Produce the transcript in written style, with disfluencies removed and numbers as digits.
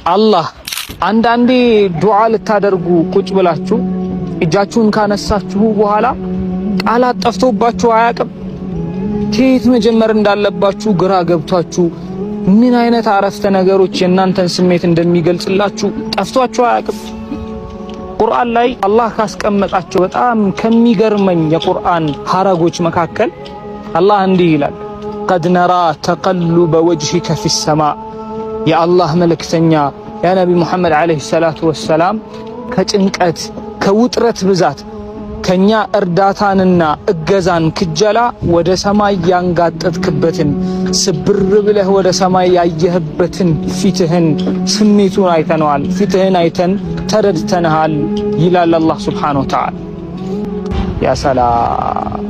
አላህ አንዳንዴ ዱዓ ልታደርጉ ቁጭ ብላችሁ እጃችሁን ካነሳችሁ በኋላ ቃላት ጠፍቶባችሁ አያውቅም? ከየት መጀመር እንዳለባችሁ ግራ ገብቷችሁ ምን አይነት አረፍተ ነገሮች የእናንተን ስሜት እንደሚገልጽላችሁ ጠፍቷችሁ አያውቅም? ቁርአን ላይ አላህ ካስቀመጣቸው በጣም ከሚገርመኝ የቁርአን ሐረጎች መካከል አላህ እንዲህ ይላል፣ ቀድ ነራ ተቀሉበ ወጅሂከ ፊሰማእ። የአላህ መልእክተኛ ያ ነቢ ሙሐመድ ዓለይሂ ሰላቱ ወሰላም ከጭንቀት ከውጥረት ብዛት ከኛ እርዳታንና እገዛን ክጀላ ወደ ሰማይ ያንጋጠጥክበትን ስብር ብለህ ወደ ሰማይ ያየህበትን ፊትህን ስሜቱን አይተነዋል። ፊትህን አይተን ተረድተንሃል ይላል አላህ ሱብሓነሁ ወተዓላ። ያ ሰላም